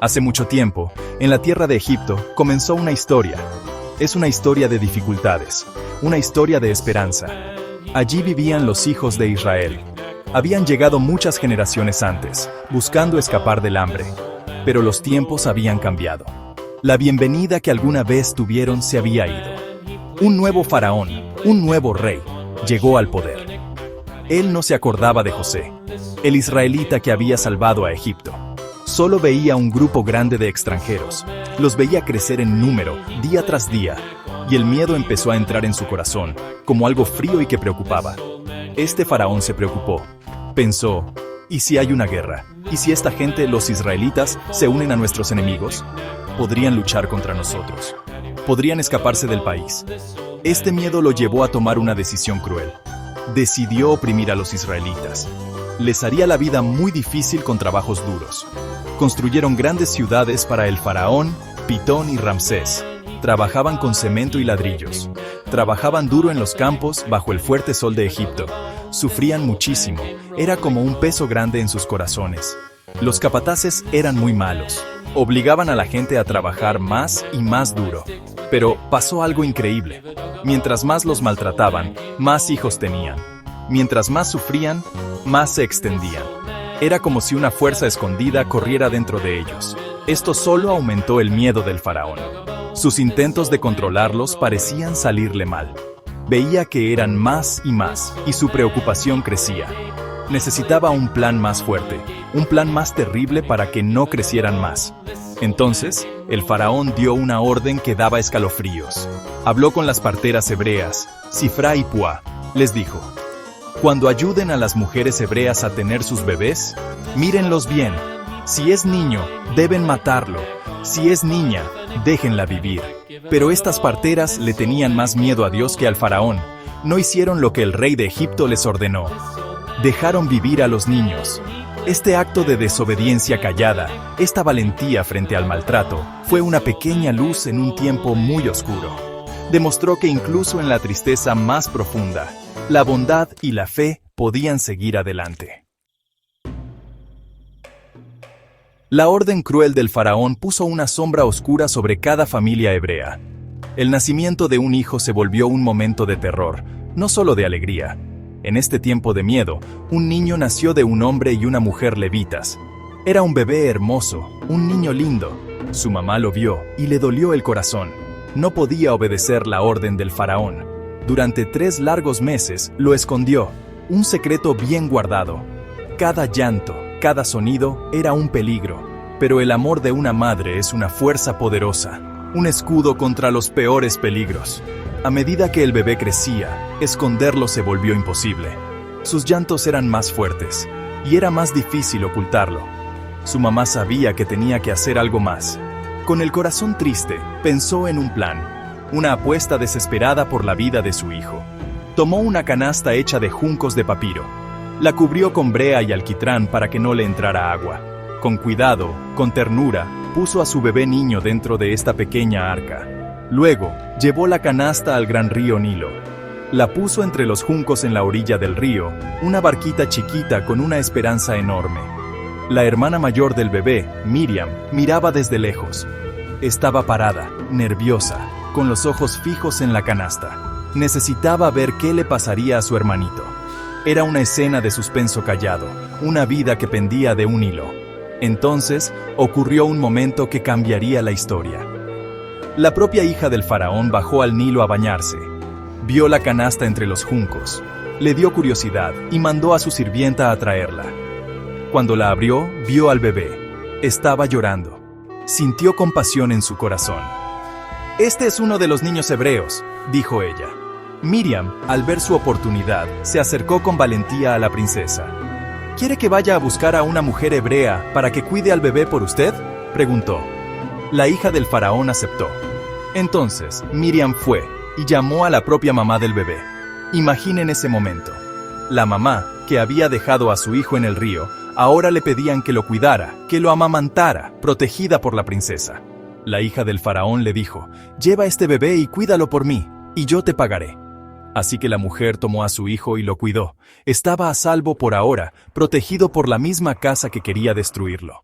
Hace mucho tiempo, en la tierra de Egipto, comenzó una historia. Es una historia de dificultades, una historia de esperanza. Allí vivían los hijos de Israel. Habían llegado muchas generaciones antes, buscando escapar del hambre. Pero los tiempos habían cambiado. La bienvenida que alguna vez tuvieron se había ido. Un nuevo faraón, un nuevo rey, llegó al poder. Él no se acordaba de José, el israelita que había salvado a Egipto. Solo veía un grupo grande de extranjeros. Los veía crecer en número, día tras día, y el miedo empezó a entrar en su corazón, como algo frío y que preocupaba. Este faraón se preocupó. Pensó, ¿y si hay una guerra? ¿Y si esta gente, los israelitas, se unen a nuestros enemigos? Podrían luchar contra nosotros. Podrían escaparse del país. Este miedo lo llevó a tomar una decisión cruel. Decidió oprimir a los israelitas. Les haría la vida muy difícil con trabajos duros. Construyeron grandes ciudades para el faraón, Pitón y Ramsés. Trabajaban con cemento y ladrillos. Trabajaban duro en los campos bajo el fuerte sol de Egipto. Sufrían muchísimo. Era como un peso grande en sus corazones. Los capataces eran muy malos. Obligaban a la gente a trabajar más y más duro. Pero pasó algo increíble. Mientras más los maltrataban, más hijos tenían. Mientras más sufrían, más se extendían. Era como si una fuerza escondida corriera dentro de ellos. Esto solo aumentó el miedo del faraón. Sus intentos de controlarlos parecían salirle mal. Veía que eran más, y su preocupación crecía. Necesitaba un plan más fuerte, un plan más terrible para que no crecieran más. Entonces, el faraón dio una orden que daba escalofríos. Habló con las parteras hebreas, Sifra y Pua. Les dijo: cuando ayuden a las mujeres hebreas a tener sus bebés, mírenlos bien. Si es niño, deben matarlo. Si es niña, déjenla vivir. Pero estas parteras le tenían más miedo a Dios que al faraón. No hicieron lo que el rey de Egipto les ordenó. Dejaron vivir a los niños. Este acto de desobediencia callada, esta valentía frente al maltrato, fue una pequeña luz en un tiempo muy oscuro. Demostró que incluso en la tristeza más profunda, la bondad y la fe podían seguir adelante. La orden cruel del faraón puso una sombra oscura sobre cada familia hebrea. El nacimiento de un hijo se volvió un momento de terror, no solo de alegría. En este tiempo de miedo, un niño nació de un hombre y una mujer levitas. Era un bebé hermoso, un niño lindo. Su mamá lo vio y le dolió el corazón. No podía obedecer la orden del faraón. Durante 3 largos meses lo escondió, un secreto bien guardado. Cada llanto, cada sonido era un peligro, pero el amor de una madre es una fuerza poderosa, un escudo contra los peores peligros. A medida que el bebé crecía, esconderlo se volvió imposible. Sus llantos eran más fuertes, y era más difícil ocultarlo. Su mamá sabía que tenía que hacer algo más. Con el corazón triste, pensó en un plan. Una apuesta desesperada por la vida de su hijo. Tomó una canasta hecha de juncos de papiro. La cubrió con brea y alquitrán para que no le entrara agua. Con cuidado, con ternura, puso a su bebé niño dentro de esta pequeña arca. Luego, llevó la canasta al gran río Nilo. La puso entre los juncos en la orilla del río, una barquita chiquita con una esperanza enorme. La hermana mayor del bebé, Miriam, miraba desde lejos. Estaba parada, nerviosa, con los ojos fijos en la canasta. Necesitaba ver qué le pasaría a su hermanito. Era una escena de suspenso callado, una vida que pendía de un hilo. Entonces, ocurrió un momento que cambiaría la historia. La propia hija del faraón bajó al Nilo a bañarse. Vio la canasta entre los juncos. Le dio curiosidad y mandó a su sirvienta a traerla. Cuando la abrió, vio al bebé. Estaba llorando. Sintió compasión en su corazón. «Este es uno de los niños hebreos», dijo ella. Miriam, al ver su oportunidad, se acercó con valentía a la princesa. «¿Quiere que vaya a buscar a una mujer hebrea para que cuide al bebé por usted?», preguntó. La hija del faraón aceptó. Entonces, Miriam fue y llamó a la propia mamá del bebé. Imaginen ese momento. La mamá, que había dejado a su hijo en el río, ahora le pedían que lo cuidara, que lo amamantara, protegida por la princesa. La hija del faraón le dijo: «Lleva este bebé y cuídalo por mí, y yo te pagaré». Así que la mujer tomó a su hijo y lo cuidó. Estaba a salvo por ahora, protegido por la misma casa que quería destruirlo.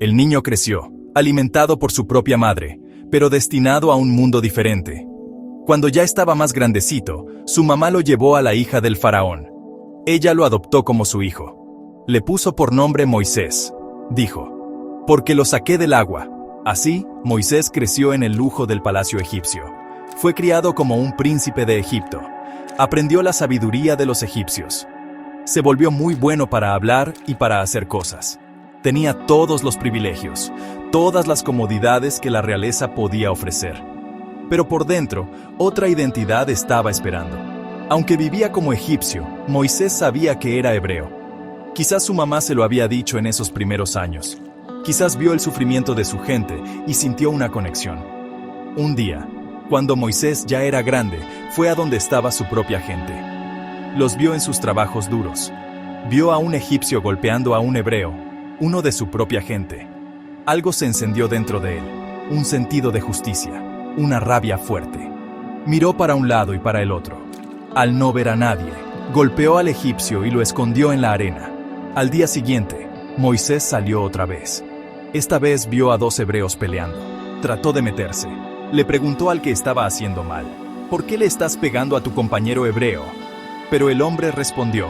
El niño creció, alimentado por su propia madre, pero destinado a un mundo diferente. Cuando ya estaba más grandecito, su mamá lo llevó a la hija del faraón. Ella lo adoptó como su hijo. Le puso por nombre Moisés. Dijo, porque lo saqué del agua. Así, Moisés creció en el lujo del palacio egipcio. Fue criado como un príncipe de Egipto. Aprendió la sabiduría de los egipcios. Se volvió muy bueno para hablar y para hacer cosas. Tenía todos los privilegios, todas las comodidades que la realeza podía ofrecer. Pero por dentro, otra identidad estaba esperando. Aunque vivía como egipcio, Moisés sabía que era hebreo. Quizás su mamá se lo había dicho en esos primeros años. Quizás vio el sufrimiento de su gente y sintió una conexión. Un día, cuando Moisés ya era grande, fue a donde estaba su propia gente. Los vio en sus trabajos duros. Vio a un egipcio golpeando a un hebreo, uno de su propia gente. Algo se encendió dentro de él, un sentido de justicia, una rabia fuerte. Miró para un lado y para el otro. Al no ver a nadie, golpeó al egipcio y lo escondió en la arena. Al día siguiente, Moisés salió otra vez. Esta vez vio a 2 hebreos peleando. Trató de meterse. Le preguntó al que estaba haciendo mal, ¿por qué le estás pegando a tu compañero hebreo? Pero el hombre respondió,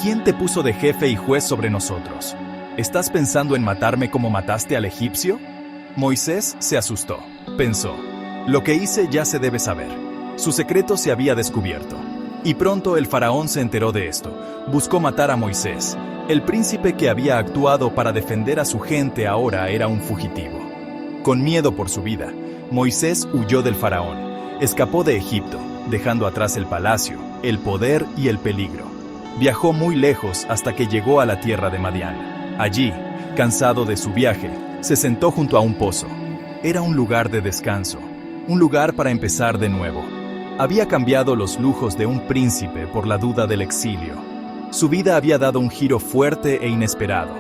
¿quién te puso de jefe y juez sobre nosotros? ¿Estás pensando en matarme como mataste al egipcio? Moisés se asustó. Pensó, lo que hice ya se debe saber. Su secreto se había descubierto. Y pronto el faraón se enteró de esto. Buscó matar a Moisés. El príncipe que había actuado para defender a su gente ahora era un fugitivo. Con miedo por su vida, Moisés huyó del faraón. Escapó de Egipto, dejando atrás el palacio, el poder y el peligro. Viajó muy lejos hasta que llegó a la tierra de Madián. Allí, cansado de su viaje, se sentó junto a un pozo. Era un lugar de descanso, un lugar para empezar de nuevo. Había cambiado los lujos de un príncipe por la duda del exilio. Su vida había dado un giro fuerte e inesperado.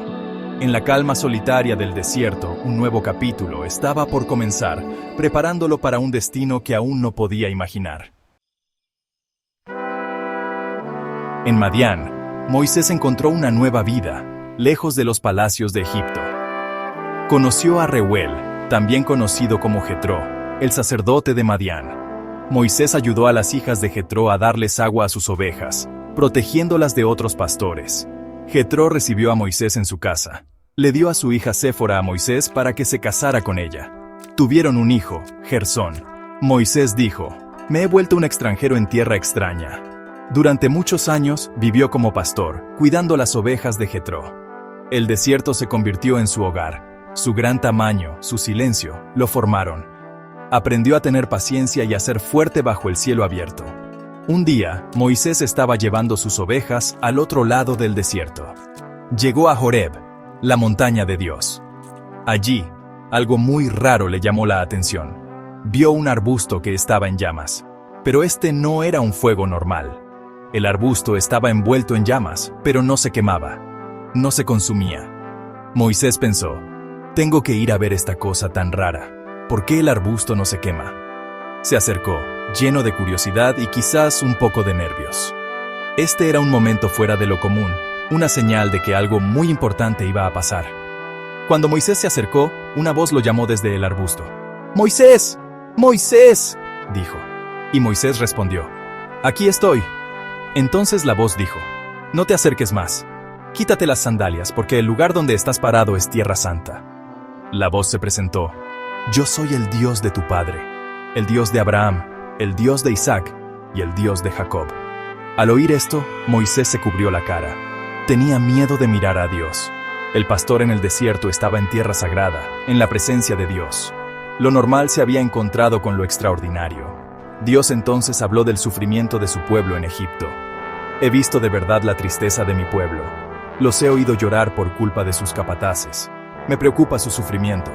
En la calma solitaria del desierto, un nuevo capítulo estaba por comenzar, preparándolo para un destino que aún no podía imaginar. En Madián, Moisés encontró una nueva vida, lejos de los palacios de Egipto. Conoció a Reuel, también conocido como Jetró, el sacerdote de Madián. Moisés ayudó a las hijas de Jetró a darles agua a sus ovejas, protegiéndolas de otros pastores. Jetró recibió a Moisés en su casa. Le dio a su hija Séfora a Moisés para que se casara con ella. Tuvieron un hijo, Gersón. Moisés dijo, me he vuelto un extranjero en tierra extraña. Durante muchos años vivió como pastor, cuidando las ovejas de Jetró. El desierto se convirtió en su hogar. Su gran tamaño, su silencio, lo formaron. Aprendió a tener paciencia y a ser fuerte bajo el cielo abierto. Un día, Moisés estaba llevando sus ovejas al otro lado del desierto. Llegó a Horeb, la montaña de Dios. Allí, algo muy raro le llamó la atención. Vio un arbusto que estaba en llamas. Pero este no era un fuego normal. El arbusto estaba envuelto en llamas, pero no se quemaba. No se consumía. Moisés pensó, tengo que ir a ver esta cosa tan rara. ¿Por qué el arbusto no se quema? Se acercó, lleno de curiosidad y quizás un poco de nervios. Este era un momento fuera de lo común, una señal de que algo muy importante iba a pasar. Cuando Moisés se acercó, una voz lo llamó desde el arbusto. ¡Moisés! ¡Moisés!, dijo. Y Moisés respondió, «Aquí estoy». Entonces la voz dijo, «No te acerques más. Quítate las sandalias, porque el lugar donde estás parado es tierra santa». La voz se presentó, «Yo soy el Dios de tu padre, el Dios de Abraham, el Dios de Isaac y el Dios de Jacob». Al oír esto, Moisés se cubrió la cara. Tenía miedo de mirar a Dios. El pastor en el desierto estaba en tierra sagrada, en la presencia de Dios. Lo normal se había encontrado con lo extraordinario. Dios entonces habló del sufrimiento de su pueblo en Egipto. «He visto de verdad la tristeza de mi pueblo. Los he oído llorar por culpa de sus capataces. Me preocupa su sufrimiento».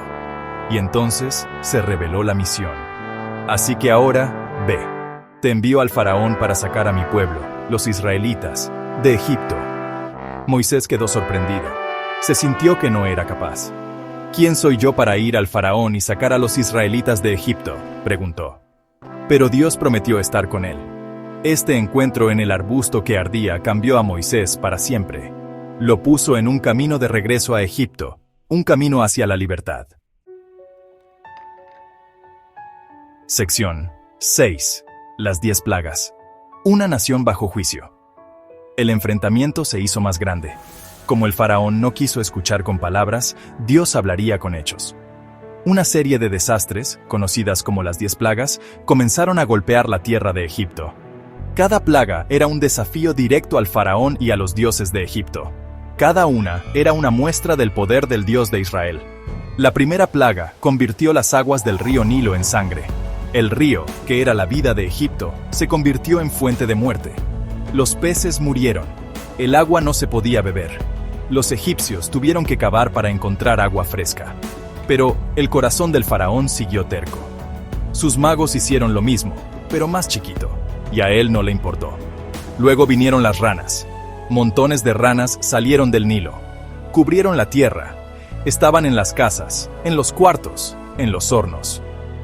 Y entonces se reveló la misión. «Así que ahora, ve. Te envío al faraón para sacar a mi pueblo, los israelitas, de Egipto». Moisés quedó sorprendido. Se sintió que no era capaz. «¿Quién soy yo para ir al faraón y sacar a los israelitas de Egipto?», preguntó. Pero Dios prometió estar con él. Este encuentro en el arbusto que ardía cambió a Moisés para siempre. Lo puso en un camino de regreso a Egipto, Un camino hacia la libertad. Sección 6. Las 10 plagas. Una nación bajo juicio. El enfrentamiento se hizo más grande. Como el faraón no quiso escuchar con palabras, Dios hablaría con hechos. Una serie de desastres, conocidas como las 10 plagas, comenzaron a golpear la tierra de Egipto. Cada plaga era un desafío directo al faraón y a los dioses de Egipto. Cada una era una muestra del poder del Dios de Israel. La primera plaga convirtió las aguas del río Nilo en sangre. El río, que era la vida de Egipto, se convirtió en fuente de muerte. Los peces murieron. El agua no se podía beber. Los egipcios tuvieron que cavar para encontrar agua fresca. Pero el corazón del faraón siguió terco. Sus magos hicieron lo mismo, pero más chiquito, y a él no le importó. Luego vinieron las ranas. Montones de ranas salieron del Nilo. Cubrieron la tierra. Estaban en las casas, en los cuartos, en los hornos.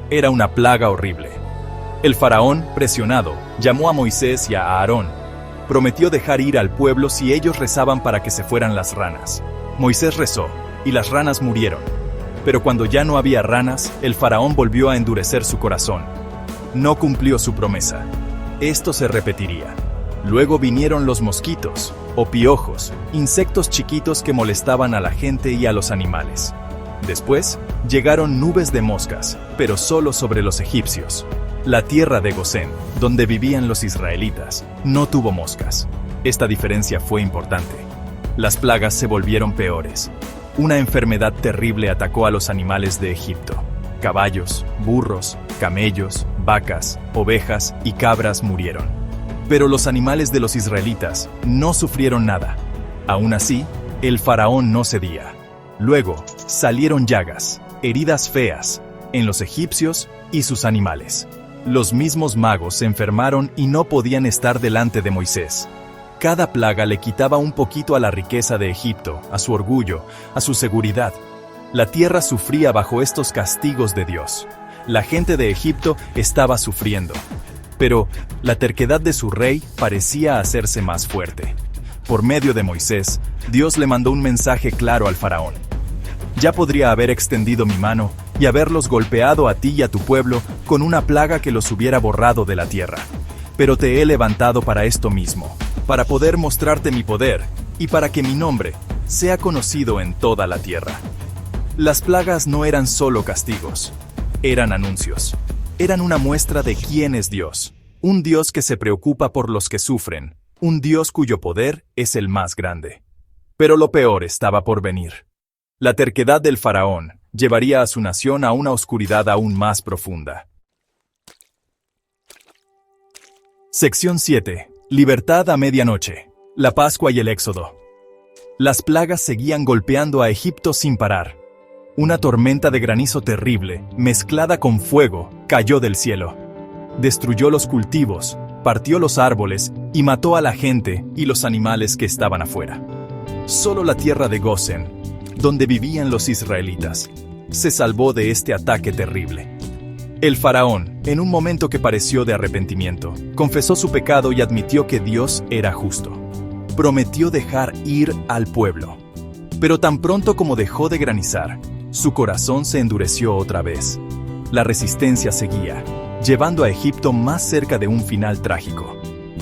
Era una plaga horrible. El faraón, presionado, llamó a Moisés y a Aarón. Prometió dejar ir al pueblo si ellos rezaban para que se fueran las ranas. Moisés rezó, y las ranas murieron. Pero cuando ya no había ranas, el faraón volvió a endurecer su corazón. No cumplió su promesa. Esto se repetiría. Luego vinieron los mosquitos, o piojos, insectos chiquitos que molestaban a la gente y a los animales. Después, llegaron nubes de moscas, pero solo sobre los egipcios. La tierra de Gosén, donde vivían los israelitas, no tuvo moscas. Esta diferencia fue importante. Las plagas se volvieron peores. Una enfermedad terrible atacó a los animales de Egipto. Caballos, burros, camellos, vacas, ovejas y cabras murieron. Pero los animales de los israelitas no sufrieron nada. Aún así, el faraón no cedía. Luego, salieron llagas, heridas feas, en los egipcios y sus animales. Los mismos magos se enfermaron y no podían estar delante de Moisés. Cada plaga le quitaba un poquito a la riqueza de Egipto, a su orgullo, a su seguridad. La tierra sufría bajo estos castigos de Dios. La gente de Egipto estaba sufriendo. Pero la terquedad de su rey parecía hacerse más fuerte. Por medio de Moisés, Dios le mandó un mensaje claro al faraón. Ya podría haber extendido mi mano y haberlos golpeado a ti y a tu pueblo con una plaga que los hubiera borrado de la tierra. Pero te he levantado para esto mismo, para poder mostrarte mi poder y para que mi nombre sea conocido en toda la tierra. Las plagas no eran solo castigos, eran anuncios. Eran una muestra de quién es Dios, un Dios que se preocupa por los que sufren, un Dios cuyo poder es el más grande. Pero lo peor estaba por venir. La terquedad del faraón llevaría a su nación a una oscuridad aún más profunda. Sección 7. Libertad a medianoche. La Pascua y el Éxodo. Las plagas seguían golpeando a Egipto sin parar. Una tormenta de granizo terrible, mezclada con fuego, cayó del cielo. Destruyó los cultivos, partió los árboles y mató a la gente y los animales que estaban afuera. Solo la tierra de Gosén, donde vivían los israelitas, se salvó de este ataque terrible. El faraón, en un momento que pareció de arrepentimiento, confesó su pecado y admitió que Dios era justo. Prometió dejar ir al pueblo. Pero tan pronto como dejó de granizar, su corazón se endureció otra vez. La resistencia seguía, llevando a Egipto más cerca de un final trágico.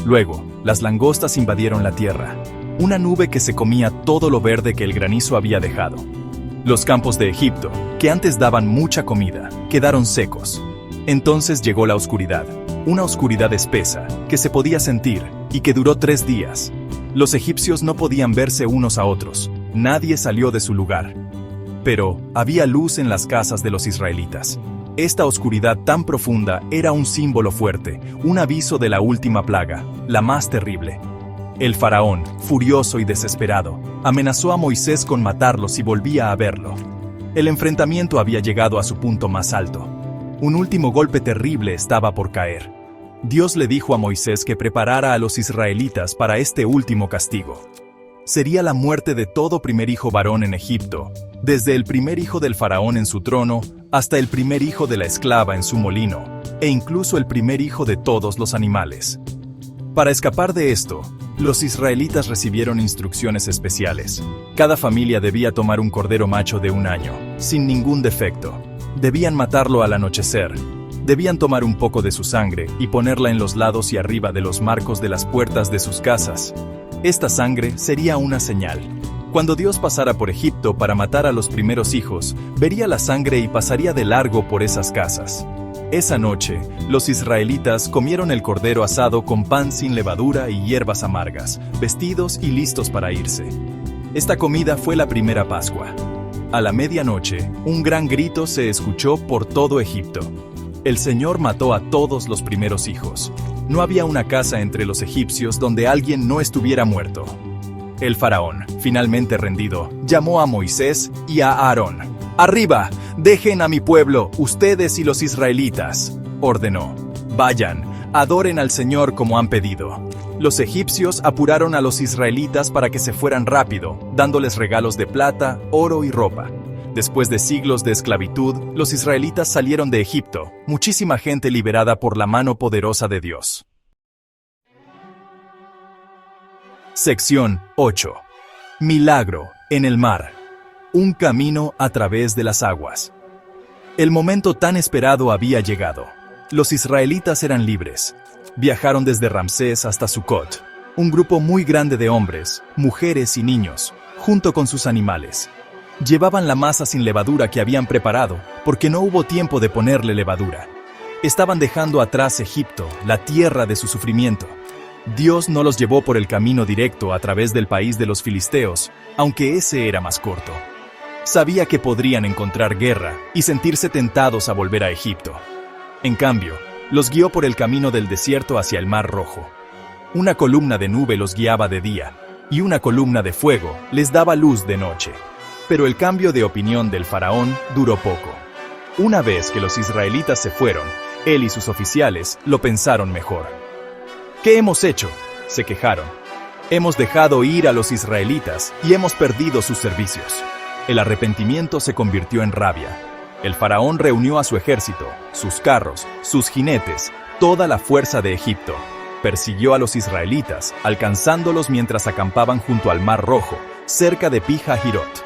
Luego, las langostas invadieron la tierra, una nube que se comía todo lo verde que el granizo había dejado. Los campos de Egipto, que antes daban mucha comida, quedaron secos. Entonces llegó la oscuridad, una oscuridad espesa, que se podía sentir, y que duró 3 días. Los egipcios no podían verse unos a otros, nadie salió de su lugar. Pero había luz en las casas de los israelitas. Esta oscuridad tan profunda era un símbolo fuerte, un aviso de la última plaga, la más terrible. El faraón, furioso y desesperado, amenazó a Moisés con matarlo si volvía a verlo. El enfrentamiento había llegado a su punto más alto. Un último golpe terrible estaba por caer. Dios le dijo a Moisés que preparara a los israelitas para este último castigo. Sería la muerte de todo primer hijo varón en Egipto, desde el primer hijo del faraón en su trono hasta el primer hijo de la esclava en su molino, e incluso el primer hijo de todos los animales. Para escapar de esto, Los israelitas recibieron instrucciones especiales. Cada familia debía tomar un cordero macho de 1 año, sin ningún defecto. Debían matarlo al anochecer. Debían tomar un poco de su sangre y ponerla en los lados y arriba de los marcos de las puertas de sus casas. Esta sangre sería una señal. Cuando Dios pasara por Egipto para matar a los primeros hijos, vería la sangre y pasaría de largo por esas casas. Esa noche, los israelitas comieron el cordero asado con pan sin levadura y hierbas amargas, vestidos y listos para irse. Esta comida fue la primera Pascua. A la medianoche, un gran grito se escuchó por todo Egipto. El Señor mató a todos los primeros hijos. No había una casa entre los egipcios donde alguien no estuviera muerto. El faraón, finalmente rendido, llamó a Moisés y a Aarón. «Arriba, dejen a mi pueblo, ustedes y los israelitas», ordenó. «Vayan, adoren al Señor como han pedido». Los egipcios apuraron a los israelitas para que se fueran rápido, dándoles regalos de plata, oro y ropa. Después de siglos de esclavitud, los israelitas salieron de Egipto, muchísima gente liberada por la mano poderosa de Dios. Sección 8. Milagro en el mar. Un camino a través de las aguas. El momento tan esperado había llegado. Los israelitas eran libres. Viajaron desde Ramsés hasta Sucot, un grupo muy grande de hombres, mujeres y niños, junto con sus animales. Llevaban la masa sin levadura que habían preparado, porque no hubo tiempo de ponerle levadura. Estaban dejando atrás Egipto, la tierra de su sufrimiento. Dios no los llevó por el camino directo a través del país de los filisteos, aunque ese era más corto. Sabía que podrían encontrar guerra y sentirse tentados a volver a Egipto. En cambio, los guió por el camino del desierto hacia el Mar Rojo. Una columna de nube los guiaba de día, y una columna de fuego les daba luz de noche. Pero el cambio de opinión del faraón duró poco. Una vez que los israelitas se fueron, él y sus oficiales lo pensaron mejor. «¿Qué hemos hecho?», se quejaron. «Hemos dejado ir a los israelitas y hemos perdido sus servicios». El arrepentimiento se convirtió en rabia. El faraón reunió a su ejército, sus carros, sus jinetes, toda la fuerza de Egipto. Persiguió a los israelitas, alcanzándolos mientras acampaban junto al Mar Rojo, cerca de Pi-Hahirot.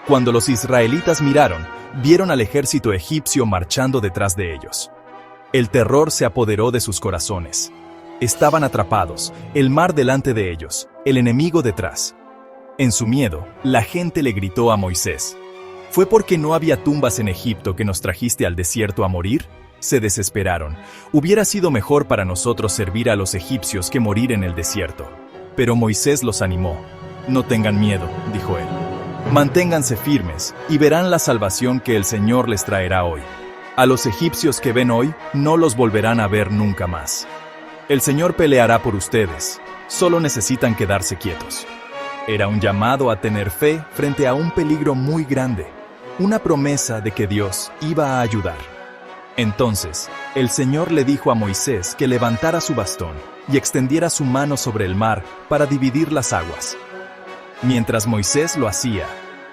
Cuando los israelitas miraron, vieron al ejército egipcio marchando detrás de ellos. El terror se apoderó de sus corazones. Estaban atrapados, el mar delante de ellos, el enemigo detrás. En su miedo, la gente le gritó a Moisés: «¿Fue porque no había tumbas en Egipto que nos trajiste al desierto a morir?». Se desesperaron. «Hubiera sido mejor para nosotros servir a los egipcios que morir en el desierto». Pero Moisés los animó. «No tengan miedo», dijo él. «Manténganse firmes y verán la salvación que el Señor les traerá hoy. A los egipcios que ven hoy, no los volverán a ver nunca más. El Señor peleará por ustedes. Solo necesitan quedarse quietos». Era un llamado a tener fe frente a un peligro muy grande, una promesa de que Dios iba a ayudar. Entonces, el Señor le dijo a Moisés que levantara su bastón y extendiera su mano sobre el mar para dividir las aguas. Mientras Moisés lo hacía,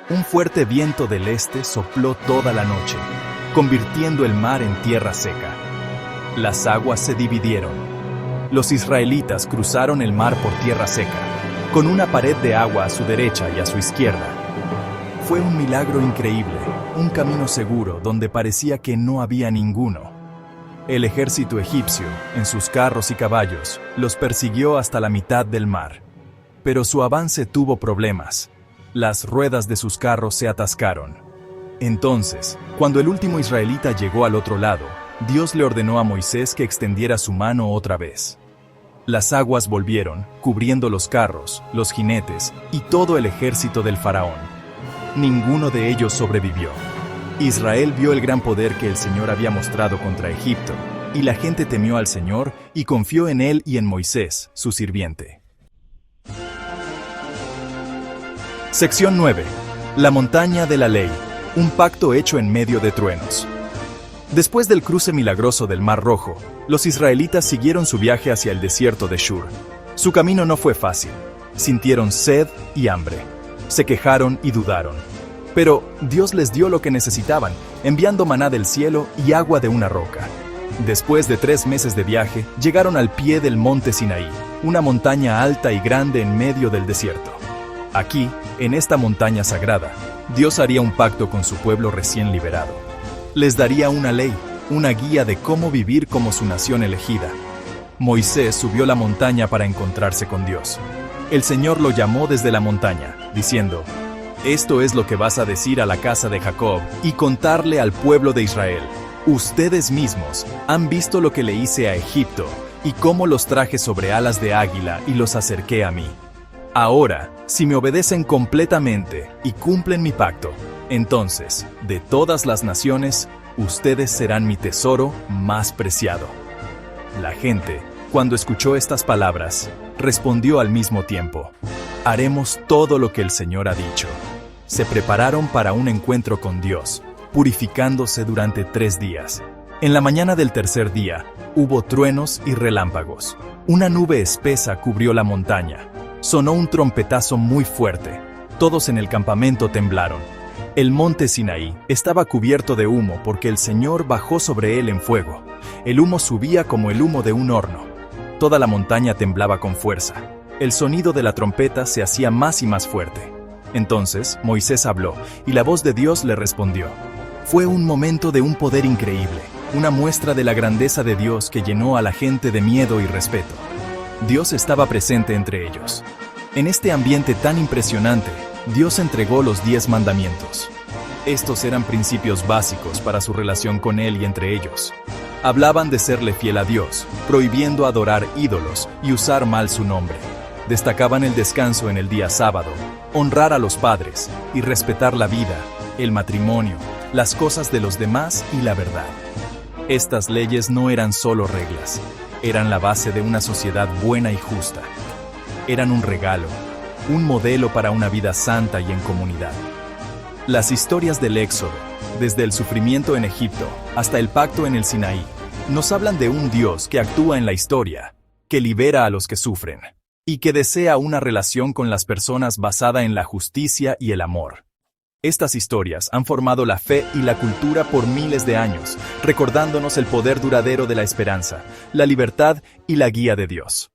un fuerte viento del este sopló toda la noche, convirtiendo el mar en tierra seca. Las aguas se dividieron. Los israelitas cruzaron el mar por tierra seca, con una pared de agua a su derecha y a su izquierda. Fue un milagro increíble, un camino seguro donde parecía que no había ninguno. El ejército egipcio, en sus carros y caballos, los persiguió hasta la mitad del mar. Pero su avance tuvo problemas. Las ruedas de sus carros se atascaron. Entonces, cuando el último israelita llegó al otro lado, Dios le ordenó a Moisés que extendiera su mano otra vez. Las aguas volvieron, cubriendo los carros, los jinetes y todo el ejército del faraón. Ninguno de ellos sobrevivió. Israel vio el gran poder que el Señor había mostrado contra Egipto, y la gente temió al Señor y confió en él y en Moisés, su sirviente. Sección 9. La montaña de la ley, un pacto hecho en medio de truenos. Después del cruce milagroso del Mar Rojo, los israelitas siguieron su viaje hacia el desierto de Shur. Su camino no fue fácil. Sintieron sed y hambre. Se quejaron y dudaron. Pero Dios les dio lo que necesitaban, enviando maná del cielo y agua de una roca. Después de 3 meses de viaje, llegaron al pie del monte Sinaí, una montaña alta y grande en medio del desierto. Aquí, en esta montaña sagrada, Dios haría un pacto con su pueblo recién liberado. Les daría una ley, una guía de cómo vivir como su nación elegida. Moisés subió la montaña para encontrarse con Dios. El Señor lo llamó desde la montaña, diciendo: «Esto es lo que vas a decir a la casa de Jacob y contarle al pueblo de Israel. Ustedes mismos han visto lo que le hice a Egipto y cómo los traje sobre alas de águila y los acerqué a mí. Ahora, si me obedecen completamente y cumplen mi pacto, entonces, de todas las naciones, ustedes serán mi tesoro más preciado». La gente, cuando escuchó estas palabras, respondió al mismo tiempo: «Haremos todo lo que el Señor ha dicho». Se prepararon para un encuentro con Dios, purificándose durante 3 días. En la mañana del tercer día, hubo truenos y relámpagos. Una nube espesa cubrió la montaña. Sonó un trompetazo muy fuerte. Todos en el campamento temblaron. El monte Sinaí estaba cubierto de humo porque el Señor bajó sobre él en fuego. El humo subía como el humo de un horno. Toda la montaña temblaba con fuerza. El sonido de la trompeta se hacía más y más fuerte. Entonces Moisés habló, y la voz de Dios le respondió. Fue un momento de un poder increíble, una muestra de la grandeza de Dios que llenó a la gente de miedo y respeto. Dios estaba presente entre ellos. En este ambiente tan impresionante, Dios entregó los 10 mandamientos. Estos eran principios básicos para su relación con Él y entre ellos. Hablaban de serle fiel a Dios, prohibiendo adorar ídolos y usar mal su nombre. Destacaban el descanso en el día sábado, honrar a los padres y respetar la vida, el matrimonio, las cosas de los demás y la verdad. Estas leyes no eran solo reglas, eran la base de una sociedad buena y justa. Eran un regalo, un modelo para una vida santa y en comunidad. Las historias del Éxodo, desde el sufrimiento en Egipto hasta el pacto en el Sinaí, nos hablan de un Dios que actúa en la historia, que libera a los que sufren, y que desea una relación con las personas basada en la justicia y el amor. Estas historias han formado la fe y la cultura por miles de años, recordándonos el poder duradero de la esperanza, la libertad y la guía de Dios.